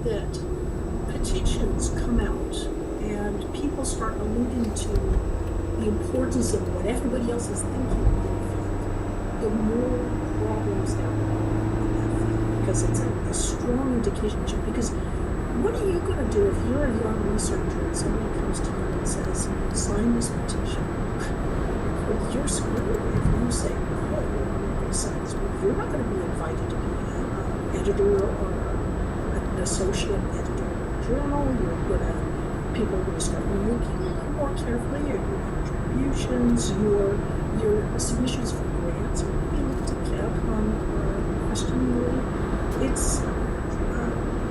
that petitions come out and people start alluding to the importance of what everybody else is thinking in their field, the more problems there are in that field, because it's a strong indication. Because what are you going to do if you're a young researcher and somebody comes to you and says, sign this petition? Well, you're screwed if you say, no, I'm not going to sign this. You're not going to be invited to be an editor or an associate editor of a journal. People are going to start looking a little more carefully at your contributions, your submissions for grants are going to be looked upon questioningly.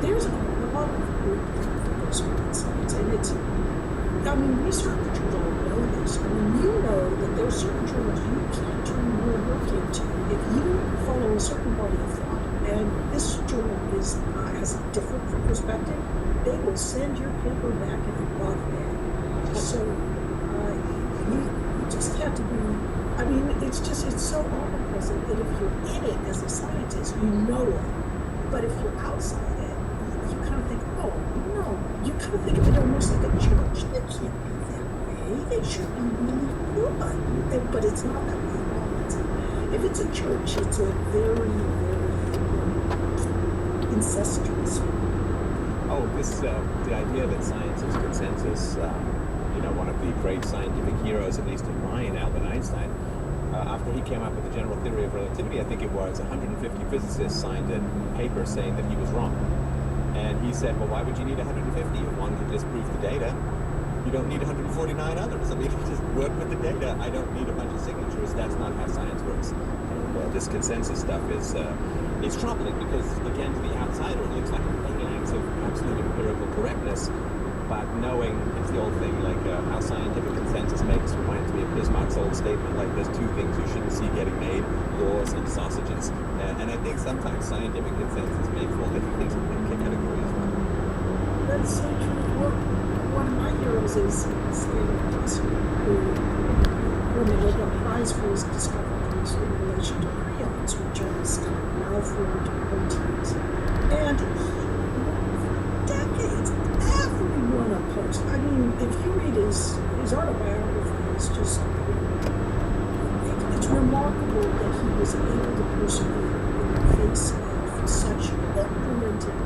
There's a lot of good that goes on in science, and researchers all know this. You know that there's certain journals you can't turn your work into if you follow a certain body of thought, and this journal has a different perspective. They will send your paper back in a bug bag. So you just have to be. It's so omnipresent that if you're in it as a scientist, you know it. But if you're outside it, you kind of think, oh no, you kind of think of it almost like a church. They can't be that way. They should be really good. But it's not that way at all. If it's a church, it's a very, very incestuous. The idea that science is consensus, one of the great scientific heroes, at least in mine, Albert Einstein, after he came up with the general theory of relativity, I think it was 150 physicists signed a paper saying that he was wrong. And he said, well, why would you need 150 if one could disprove the data? You don't need 149 others. Just work with the data. I don't need a bunch of signatures. That's not how science works. And this consensus stuff is troubling because, again, to the outsider, it looks like a phalanx of absolute empirical correctness. But knowing, it's the old thing, like how scientific consensus makes reminds me of Bismarck's old statement, like there's two things you shouldn't see getting made, laws and sausages. And I think sometimes scientific consensus may fall into that category as well. That's so true. One of my heroes is Stanley Russell, who won the Nobel Prize for his discoveries in relation to prions, which are these kind of malformed proteins. And decades, everyone opposed. If you read his autobiography, it's remarkable that he was able to persevere in the face of such unrelenting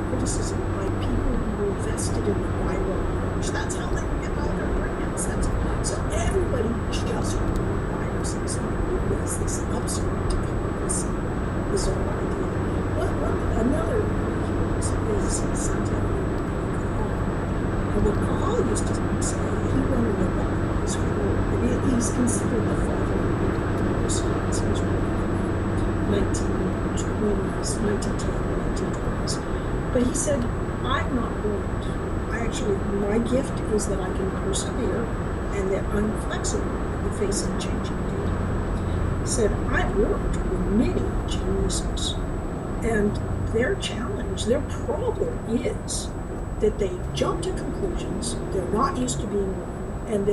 criticism by people who were vested in the viral approach. That's how they would get all their grants. So everybody just wanted viruses. It was this upstart to come up with some bizarre idea. Another is Santiago. And what Cajal used to say, he won a Nobel Prize for, he's considered the father of neuroscience. He was working in the 1920s, 1910, 1920s. But he said, I'm not born. My gift is that I can persevere and that I'm flexible in the face of changing data. He said, I've worked with many geniuses, and their challenge, their problem is that they jump to conclusions, they're not used to being wrong, and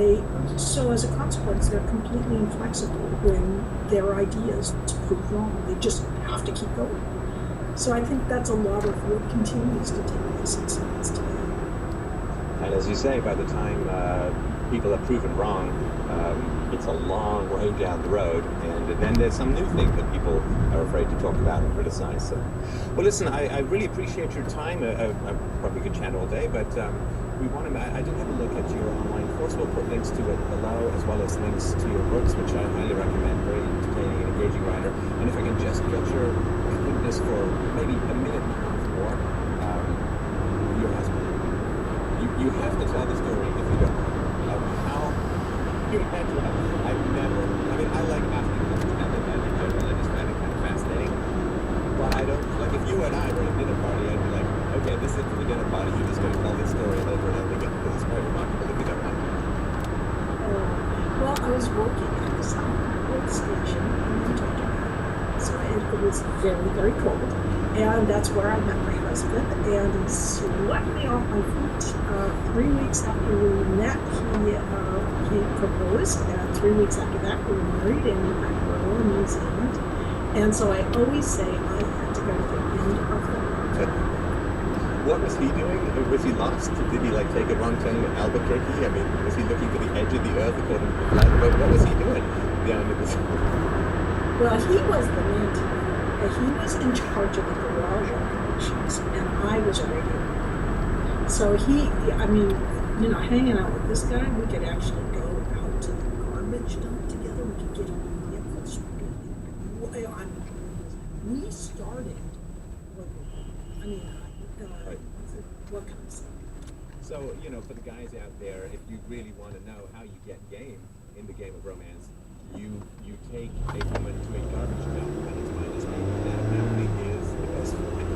so as a consequence, they're completely inflexible when their ideas prove wrong. They just have to keep going. So I think that's a lot of what continues to take place in science today. And as you say, by the time people are proven wrong, it's a long way down the road, and then there's some new thing that people are afraid to talk about and criticize. So, well, listen, I really appreciate your time. I probably could chat all day, but I did have a look at your online course. We'll put links to it below, as well as links to your books, which I highly recommend. Very entertaining and engaging writer. And if I can just get your witness for maybe a minute and a half more, your husband. You have to tell the story if you don't know how you had to. I like asking questions about the in general. I just find it kind of fascinating. But I don't, like if you and I were at a dinner party, I'd be like, okay, this is for the dinner party, you're just going to tell this story over and over again, because it's quite remarkable if you don't mind. Well, I was working at the South station in Georgia, so it was very, very cold. And that's where I met my husband, and he swept me off my feet. 3 weeks after we met, he proposed, and 3 weeks after that, we were married in Royal, New Zealand. And so I always say I had to go to the end of the world. what was he doing? Was he lost? Did he like take a wrong turn in Albuquerque? I mean, was he looking for the edge of the earth according to the flag? What was he doing down in this? Well, he was the man to know. He was in charge of the garage operations, and I was a radio. So I mean, you know, hanging out with this guy, we could actually go out to the garbage dump together. We could get on vehicles. We started when I mean, Right. what can I say? So, you know, for the guys out there, if you really want to know how you get game in the game of romance, you take a woman to a garbage dump and it's minus me. That apparently is the best way.